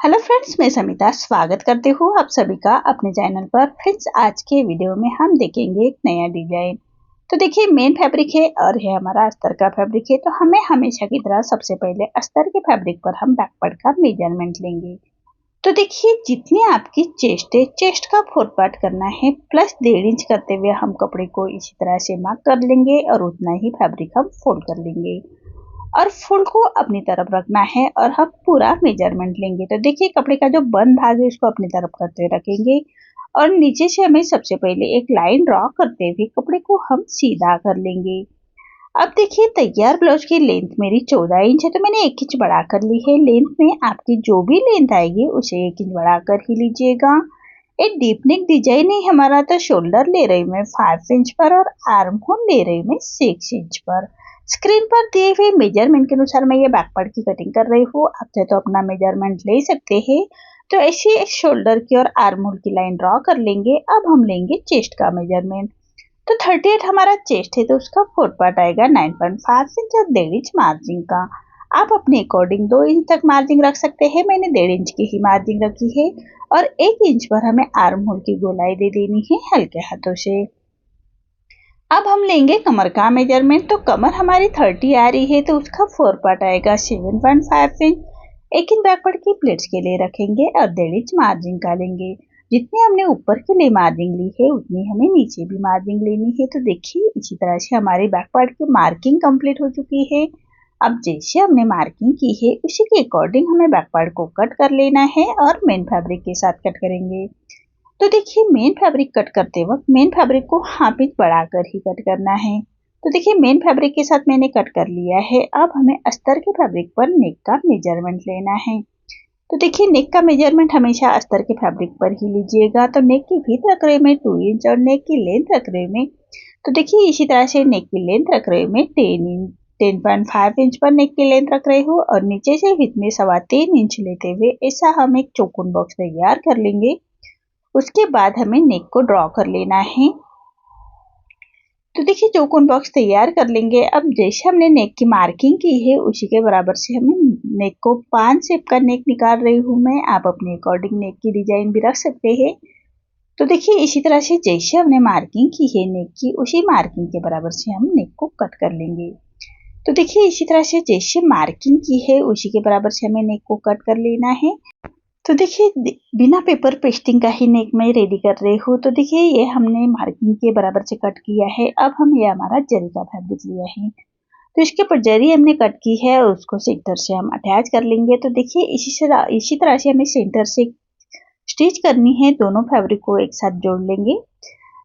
Hello friends, मैं समिता स्वागत करती हूँ आप सभी का अपने चैनल पर। फ्रेंड्स, आज के वीडियो में हम देखेंगे एक नया डिजाइन। तो देखिए, मेन फैब्रिक है और ये हमारा अस्तर का फैब्रिक है। तो हमें हमेशा की तरह सबसे पहले अस्तर के फैब्रिक पर हम बैकपार्ट का मेजरमेंट लेंगे। तो देखिए, जितनी आपकी चेस्ट है, चेस्ट का 4 पार्ट करना है प्लस 1.5 इंच करते हुए हम कपड़े को इसी तरह से मार्क कर लेंगे और उतना ही फैब्रिक हम फोल्ड कर लेंगे और फुल को अपनी तरफ रखना है और हम पूरा मेजरमेंट लेंगे। तो देखिए, कपड़े का जो बंद भाग है उसको अपनी तरफ करते हुए रखेंगे और नीचे से हमें सबसे पहले एक लाइन ड्रॉ करते हुए कपड़े को हम सीधा कर लेंगे। अब देखिए, तैयार ब्लाउज की लेंथ मेरी 14 इंच है, तो मैंने 1 इंच बढ़ा कर ली है। लेंथ में आपकी जो भी लेंथ आएगी उसे 1 इंच बढ़ा कर ही लीजिएगा। एक डीप नेक डिजाइन है हमारा, तो शोल्डर ले रही मैं 5 इंच पर और आर्म होल ले रही मैं 6 इंच पर। स्क्रीन पर दिए हुए मेजरमेंट के अनुसार मैं ये बैक पार्ट की कटिंग कर रही हूँ। आप चाहे तो अपना मेजरमेंट ले सकते हैं। तो ऐसे शोल्डर की और आर्म होल की लाइन ड्रॉ कर लेंगे। अब हम लेंगे चेस्ट का मेजरमेंट। तो 38 हमारा चेस्ट है, तो उसका 4 पार्ट आएगा 9.5 इंच और 1.5 इंच मार्जिन का। आप अपने अकॉर्डिंग 2 इंच तक मार्जिन रख सकते हैं। मैंने 1.5 इंच की ही मार्जिन रखी है और 1 इंच पर हमें आर्म होल की गोलाई दे देनी है हल्के हाथों से। अब हम लेंगे कमर का मेजरमेंट। तो कमर हमारी 30 आ रही है, तो उसका 4 पार्ट आएगा 7.5 इंच। 1 इंच बैकवर्ड की प्लेट्स के लिए रखेंगे और 1.5 इंच मार्जिन का लेंगे। जितनी हमने ऊपर के लिए मार्जिन ली है उतनी हमें नीचे भी मार्जिन लेनी है। तो देखिए, इसी तरह से हमारी बैक पार्ट की मार्किंग कंप्लीट हो चुकी है। अब जैसे हमने मार्किंग की है उसी के अकॉर्डिंग हमें बैक पार्ट को कट कर लेना है और मेन फैब्रिक के साथ कट करेंगे। तो देखिए, मेन फैब्रिक कट करते वक्त मेन फैब्रिक को हाफ इंच बढ़ाकर ही कट करना है। तो देखिए, मेन फैब्रिक के साथ मैंने कट कर लिया है। अब हमें अस्तर के फैब्रिक पर नेक का मेजरमेंट लेना है। तो देखिए, नेक का मेजरमेंट हमेशा अस्तर के फैब्रिक पर ही लीजिएगा। तो नेक की विड्थ रख रहे में 2 इंच और नेक की लेंथ रख रहे में, तो देखिए इसी तरह से नेक की लेंथ रख रहे में 10.5 इंच पर नेक की लेंथ रख रही हूँ और नीचे से विड्थ में 3.25 इंच लेते हुए ऐसा हम एक चौकोन बॉक्स तैयार कर लेंगे। उसके बाद हमें नेक को ड्रॉ कर लेना है। तो देखिए, चौकोन बॉक्स तैयार कर लेंगे। अब जैसे हमने नेक की मार्किंग की है उसी के बराबर से हमें नेक को 5 शेप का नेक निकाल रही हूँ मैं। आप अपने अकॉर्डिंग नेक की डिजाइन भी रख सकते हैं। तो देखिए, इसी तरह से जैसे हमने मार्किंग की है नेक की, उसी मार्किंग के बराबर से हम नेक को कट कर लेंगे। तो देखिए, इसी तरह से जैसे मार्किंग की है उसी के बराबर से हमें नेक को कट कर लेना है। तो देखिए, बिना पेपर पेस्टिंग का ही नेक मैं रेडी कर रही हूँ। तो देखिए, ये हमने मार्किंग के बराबर से कट किया है। अब हम ये हमारा जरी का फैब्रिक लिया है, तो इसके ऊपर जरी हमने कट की है और उसको सेंटर से हम अटैच कर लेंगे। तो देखिए, इसी तरह से हमें सेंटर से स्टिच करनी है। दोनों फैब्रिक को एक साथ जोड़ लेंगे।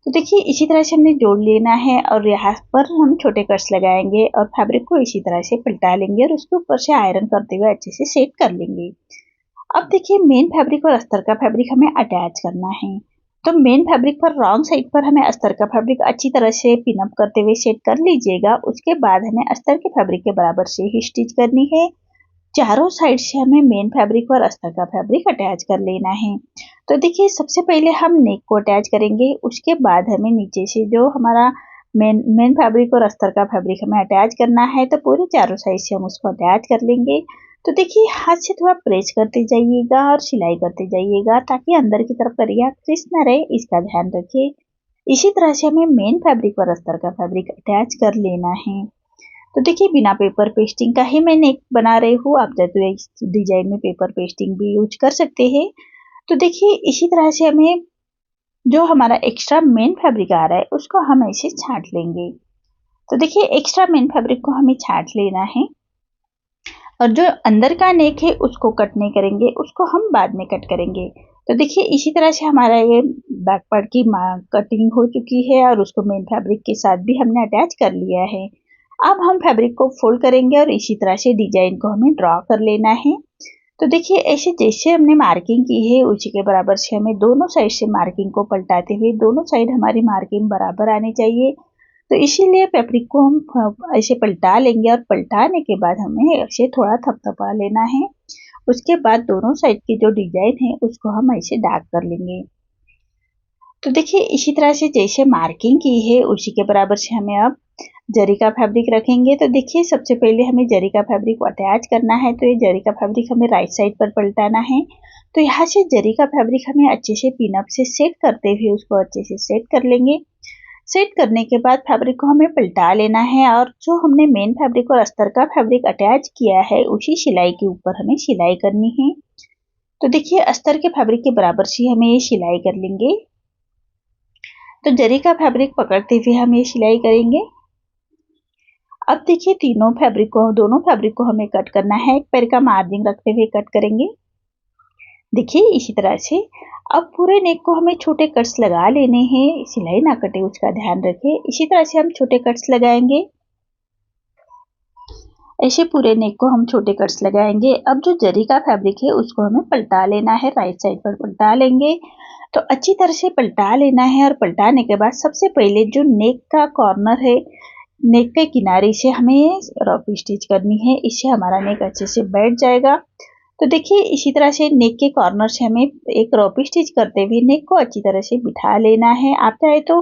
तो देखिए, इसी तरह से हमने जोड़ लेना है और यहाँ पर हम छोटे कट्स लगाएंगे और फैब्रिक को इसी तरह से पलटा लेंगे और उसके ऊपर से आयरन करते हुए अच्छे से सेट कर लेंगे। अब देखिए, मेन फैब्रिक और अस्तर का फैब्रिक हमें अटैच करना है। तो मेन फैब्रिक पर रॉन्ग साइड पर हमें अस्तर का फैब्रिक अच्छी तरह से पिन अप करते हुए सेट कर लीजिएगा। उसके बाद हमें अस्तर के फैब्रिक के बराबर से ही स्टिच करनी है। चारों साइड से हमें मेन फैब्रिक और अस्तर का फैब्रिक अटैच कर लेना है। तो देखिए, सबसे पहले हम नेक को अटैच करेंगे। उसके बाद हमें नीचे से जो हमारा मेन फैब्रिक और अस्तर का फैब्रिक हमें अटैच करना है, तो पूरे चारों साइड से हम उसको अटैच कर लेंगे। तो देखिए, हाथ से थोड़ा प्रेस करते जाइएगा और सिलाई करते जाइएगा ताकि अंदर की तरफ करिया क्रिस्प न रहे, इसका ध्यान रखिए। इसी तरह से हमें मेन फैब्रिक और अस्तर का फैब्रिक अटैच कर लेना है। तो देखिए, बिना पेपर पेस्टिंग का ही मैं नेक बना रही हूँ। आप चाहे तो इस डिजाइन में पेपर पेस्टिंग भी यूज कर सकते हैं। तो देखिए, इसी तरह से हमें जो हमारा एक्स्ट्रा मेन फैब्रिक आ रहा है उसको हम ऐसे छांट लेंगे। तो देखिए, एक्स्ट्रा मेन फैब्रिक को हमें छांट लेना है और जो अंदर का नेक है उसको कट नहीं करेंगे, उसको हम बाद में कट करेंगे। तो देखिए, इसी तरह से हमारा ये बैक पार्ट की कटिंग हो चुकी है और उसको मेन फैब्रिक के साथ भी हमने अटैच कर लिया है। अब हम फैब्रिक को फोल्ड करेंगे और इसी तरह से डिजाइन को हमें ड्रॉ कर लेना है। तो देखिए, ऐसे जैसे हमने मार्किंग की है उसी के बराबर से हमें दोनों साइड से मार्किंग को पलटाते हुए दोनों साइड हमारी मार्किंग बराबर आनी चाहिए। तो इसीलिए फैब्रिक को हम ऐसे पलटा लेंगे और पलटाने के बाद हमें ऐसे थोड़ा थपथपा लेना है। उसके बाद दोनों साइड की जो डिजाइन है उसको हम ऐसे डार्क कर लेंगे। तो देखिए, इसी तरह से जैसे मार्किंग की है उसी के बराबर से हमें अब जरी का फैब्रिक रखेंगे। तो देखिए सबसे पहले हमें जरी का फैब्रिक को अटैच करना है। तो ये जरी का फैब्रिक हमें राइट साइड पर पलटाना है। तो यहाँ से जरी का फैब्रिक हमें अच्छे से पिन अप से सेट करते हुए उसको अच्छे से सेट कर लेंगे। सेट करने के बाद फैब्रिक को हमें पलटा लेना है और जो हमने मेन फैब्रिक और अस्तर का फैब्रिक अटैच किया है उसी सिलाई के ऊपर हमें सिलाई करनी है। तो देखिए अस्तर के फैब्रिक के बराबर से हमें ये सिलाई कर लेंगे। तो जरी का फैब्रिक पकड़ते हुए हम ये सिलाई करेंगे। अब देखिए दोनों फैब्रिक को हमें कट करना है। एक पैर का मार्जिन रखते हुए कट करेंगे। देखिए इसी तरह से अब पूरे नेक को हमें छोटे कट्स लगा लेने हैं। सिलाई ना कटे उसका ध्यान रखें। इसी तरह से हम छोटे कट्स लगाएंगे। ऐसे पूरे नेक को हम छोटे कट्स लगाएंगे। अब जो जरी का फैब्रिक है उसको हमें पलटा लेना है। राइट साइड पर पलटा लेंगे। तो अच्छी तरह से पलटा लेना है और पलटाने के बाद सबसे पहले जो नेक का कॉर्नर है, नेक के किनारे से हमें रफ स्टिच करनी है। इससे हमारा नेक अच्छे से बैठ जाएगा। तो देखिए इसी तरह से नेक के कॉर्नर से हमें एक रफ स्टिच करते हुए नेक को अच्छी तरह से बिठा लेना है। आप चाहे तो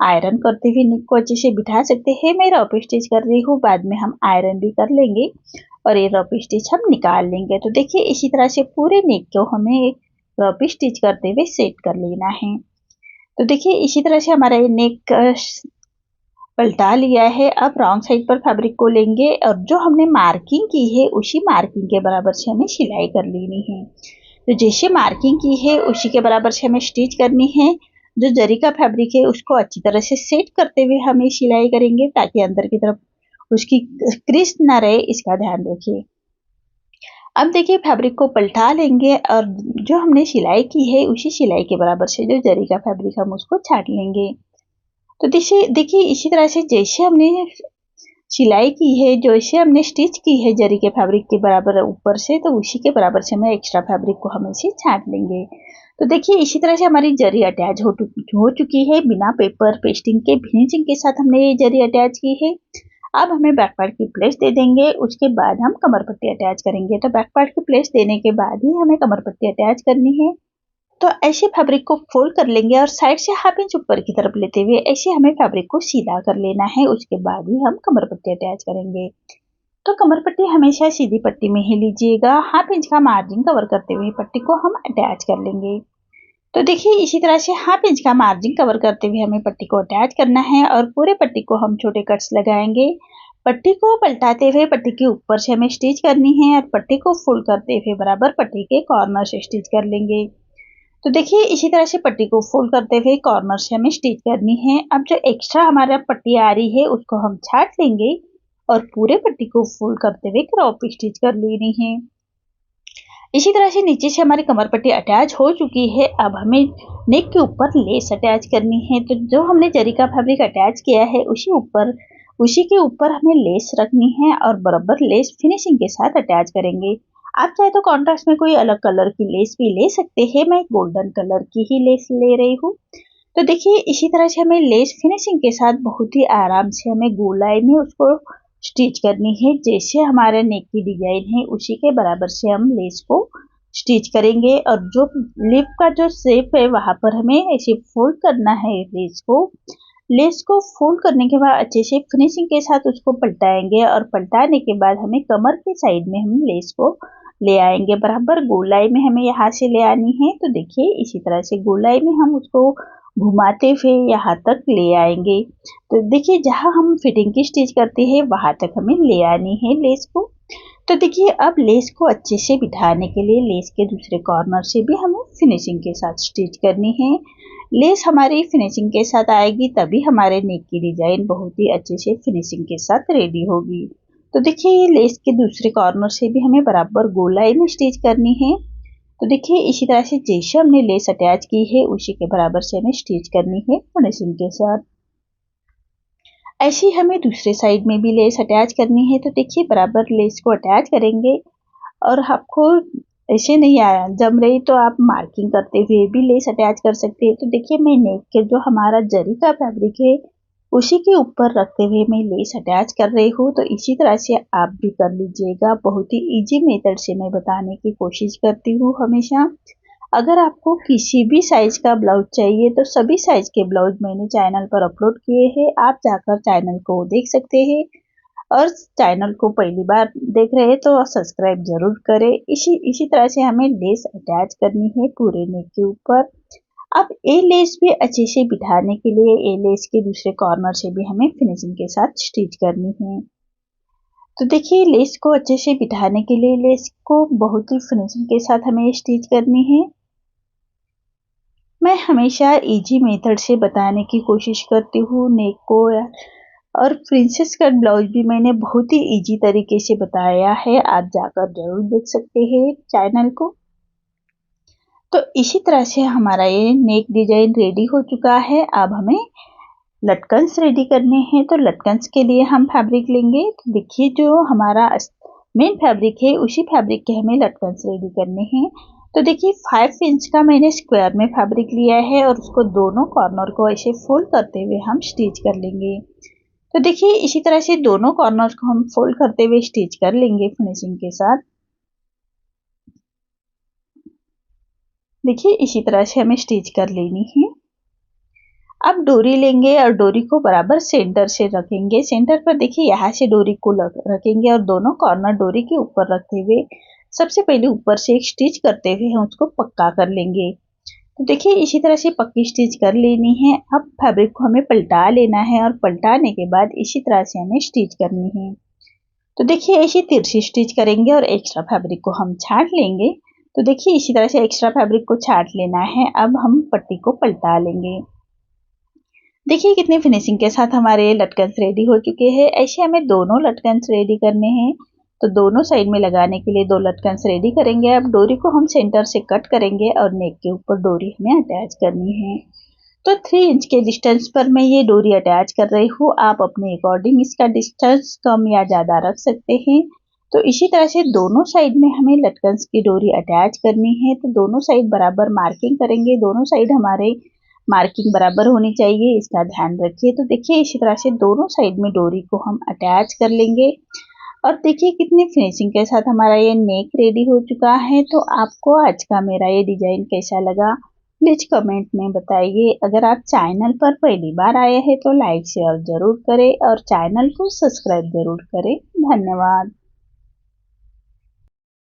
आयरन करते हुए नेक को अच्छे से बिठा सकते हैं। मैं रफ स्टिच कर रही हूँ, बाद में हम आयरन भी कर लेंगे और ये रफ स्टिच हम निकाल लेंगे। तो देखिए इसी तरह से पूरे नेक को हमें एक रफ स्टिच करते हुए सेट कर लेना है। तो देखिए इसी तरह से हमारा ये नेक पलटा लिया है। अब रॉन्ग साइड पर फैब्रिक को लेंगे और जो हमने मार्किंग की है उसी मार्किंग के बराबर से हमें सिलाई कर लेनी है। तो जैसे मार्किंग की है उसी के बराबर से हमें स्टिच करनी है। जो जरी का फैब्रिक है उसको अच्छी तरह से सेट करते हुए हमें सिलाई करेंगे ताकि अंदर की तरफ उसकी क्रीज ना रहे, इसका ध्यान रखिए। अब देखिए फैब्रिक को पलटा लेंगे और जो हमने सिलाई की है उसी सिलाई के बराबर से जो जरी का फैब्रिक हम उसको छाट लेंगे। तो देखिए इसी तरह से जैसे हमने सिलाई की है, जैसे हमने स्टिच की है जरी के फैब्रिक के बराबर ऊपर से, तो उसी के बराबर से हमें एक्स्ट्रा फैब्रिक को हम इसे छाट लेंगे। तो देखिए इसी तरह से हमारी जरी अटैच हो चुकी है। बिना पेपर पेस्टिंग के फिनिशिंग के साथ हमने ये जरी अटैच की है। अब हमें बैक पार्ट की प्लेस दे देंगे। उसके बाद हम कमर पट्टी अटैच करेंगे। तो बैक पार्ट की प्लेस देने के बाद ही हमें कमर पट्टी अटैच करनी है। तो ऐसे फैब्रिक को फोल्ड कर लेंगे और साइड से हाफ इंच ऊपर की तरफ लेते हुए ऐसे हमें फैब्रिक को सीधा कर लेना है। उसके बाद ही हम कमर पट्टी अटैच करेंगे। तो कमर पट्टी हमेशा सीधी पट्टी में ही लीजिएगा। हाफ इंच का मार्जिन कवर करते हुए पट्टी को हम अटैच कर लेंगे। तो देखिए इसी तरह से हाफ इंच का मार्जिन कवर करते हुए हमें पट्टी को अटैच करना है और पूरे पट्टी को हम छोटे कट्स लगाएंगे। पट्टी को पलटाते हुए पट्टी के ऊपर से हमें स्टिच करनी है और पट्टी को फोल्ड करते हुए बराबर पट्टी के कॉर्नर से स्टिच कर लेंगे। तो देखिए इसी तरह से पट्टी को फोल्ड करते हुए कॉर्नर से हमें स्टिच करनी है। अब जो एक्स्ट्रा हमारा पट्टी आ रही है उसको हम छाट लेंगे और पूरे पट्टी को फोल्ड करते हुए क्रॉप स्टिच कर लेनी है। इसी तरह से नीचे से हमारी कमर पट्टी अटैच हो चुकी है। अब हमें नेक के ऊपर लेस अटैच करनी है। तो जो हमने जरी का फैब्रिक अटैच किया है उसी के ऊपर हमें लेस रखनी है और बराबर लेस फिनिशिंग के साथ अटैच करेंगे। आप चाहे तो कॉन्ट्रास्ट में कोई अलग कलर की लेस भी ले सकते हैं। मैं गोल्डन कलर की ही लेस ले रही हूँ। तो देखिए इसी तरह से हमें लेस फिनिशिंग के साथ बहुत ही आराम से हमें गोलाई में उसको स्टिच करनी है। जैसे हमारा नेक की डिजाइन है उसी के बराबर से हम लेस को स्टिच करेंगे और जो लिप का जो शेप है वहां पर हमें ऐसे फोल्ड करना है। लेस को फोल्ड करने के बाद अच्छे से फिनिशिंग के साथ उसको पलटाएंगे और पलटाने के बाद हमें कमर के साइड में हम लेस को ले आएंगे। बराबर गोलाई में हमें यहाँ से ले आनी है। तो देखिए इसी तरह से गोलाई में हम उसको घुमाते हुए यहाँ तक ले आएंगे। तो देखिए जहाँ हम फिटिंग की स्टिच करते हैं वहां तक हमें ले आनी है लेस को। तो देखिए अब लेस को अच्छे से बिठाने के लिए लेस के दूसरे कॉर्नर से भी हमें फिनिशिंग के साथ स्टिच करनी है। लेस हमारी फिनिशिंग के साथ आएगी तभी हमारे नेक की डिजाइन बहुत ही अच्छे से फिनिशिंग के साथ रेडी होगी। तो देखिए ये लेस के दूसरे कॉर्नर से भी हमें बराबर गोलाई में स्टिच करनी है। तो देखिए इसी तरह से जैसे हमने लेस अटैच की है उसी के बराबर से हमें स्टिच करनी है फिनिशिंग के साथ। ऐसे हमें दूसरे साइड में भी लेस अटैच करनी है। तो देखिए बराबर लेस को अटैच करेंगे और आपको ऐसे नहीं आया जम रही तो आप मार्किंग करते हुए भी लेस अटैच कर सकते हैं। तो देखिए मैं नेक के जो हमारा जरी का फैब्रिक है उसी के ऊपर रखते हुए मैं लेस अटैच कर रही हूँ। तो इसी तरह से आप भी कर लीजिएगा। बहुत ही इजी मेथड से मैं बताने की कोशिश करती हूँ हमेशा। अगर आपको किसी भी साइज का ब्लाउज चाहिए तो सभी साइज के ब्लाउज मैंने चैनल पर अपलोड किए हैं, आप जाकर चैनल को देख सकते हैं। और चैनल को पहली बार देख रहे हैं तो सब्सक्राइब जरूर करें। इसी तरह से हमें लेस अटैच करनी है पूरे नेक के ऊपर। अब ये लेस भी अच्छे से बिठाने के लिए ये लेस के दूसरे कॉर्नर से भी हमें फिनिशिंग के साथ स्टिच करनी है। तो देखिए लेस को अच्छे से बिठाने के लिए लेस को बहुत ही फिनिशिंग के साथ हमें स्टिच करनी है। मैं हमेशा इजी मेथड से बताने की कोशिश करती हूँ नेक को, और प्रिंसेस कट ब्लाउज भी मैंने बहुत ही इजी तरीके से बताया है, आप जाकर जरूर देख सकते हैं चैनल को। तो इसी तरह से हमारा ये नेक डिजाइन रेडी हो चुका है। अब हमें लटकन्स रेडी करने हैं। तो लटकन्स के लिए हम फैब्रिक लेंगे। तो देखिए जो हमारा मेन फैब्रिक है उसी फैब्रिक के हमें लटकन्स रेडी करने हैं। तो देखिए 5 इंच का मैंने स्क्वायर में फैब्रिक लिया है और उसको दोनों कॉर्नर को ऐसे फोल्ड करते हुए हम स्टिच कर लेंगे। तो देखिए इसी तरह से दोनों कॉर्नर को हम फोल्ड करते हुए स्टिच कर लेंगे फिनिशिंग के साथ। देखिए इसी तरह से हमें स्टिच कर लेनी है। अब डोरी लेंगे और डोरी को बराबर सेंटर से रखेंगे। सेंटर पर देखिए यहाँ से डोरी को रखेंगे और दोनों कॉर्नर डोरी के ऊपर रखते हुए सबसे पहले ऊपर से एक स्टिच करते हुए हम उसको पक्का कर लेंगे। तो देखिए इसी तरह से पक्की स्टिच कर लेनी है। अब फैब्रिक को हमें पलटा लेना है और पलटाने के बाद इसी तरह से हमें स्टिच करनी है। तो देखिए ऐसी तिरछी स्टिच करेंगे और एक्स्ट्रा फैब्रिक को हम छांट लेंगे। तो देखिए इसी तरह से एक्स्ट्रा फैब्रिक को छांट लेना है। अब हम पट्टी को पलटा लेंगे। देखिए कितने फिनिशिंग के साथ हमारे लटकन्स रेडी हो चुके हैं। ऐसे हमें दोनों लटकन्स रेडी करने हैं। तो दोनों साइड में लगाने के लिए 2 लटकन्स रेडी करेंगे। अब डोरी को हम सेंटर से कट करेंगे और नेक के ऊपर डोरी हमें अटैच करनी है। तो 3 इंच के डिस्टेंस पर मैं ये डोरी अटैच कर रही हूँ। आप अपने अकॉर्डिंग इसका डिस्टेंस कम या ज़्यादा रख सकते हैं। तो इसी तरह से दोनों साइड में हमें लटकन्स की डोरी अटैच करनी है। तो दोनों साइड बराबर मार्किंग करेंगे। दोनों साइड हमारे मार्किंग बराबर होनी चाहिए, इसका ध्यान रखिए। तो देखिए इसी तरह से दोनों साइड में डोरी को हम अटैच कर लेंगे। और देखिए कितनी फिनिशिंग के साथ हमारा ये नेक रेडी हो चुका है। तो आपको आज का मेरा ये डिजाइन कैसा लगा प्लीज कमेंट में बताइए। अगर आप चैनल पर पहली बार आए हैं तो लाइक शेयर जरूर करें और चैनल को सब्सक्राइब जरूर करें। धन्यवाद।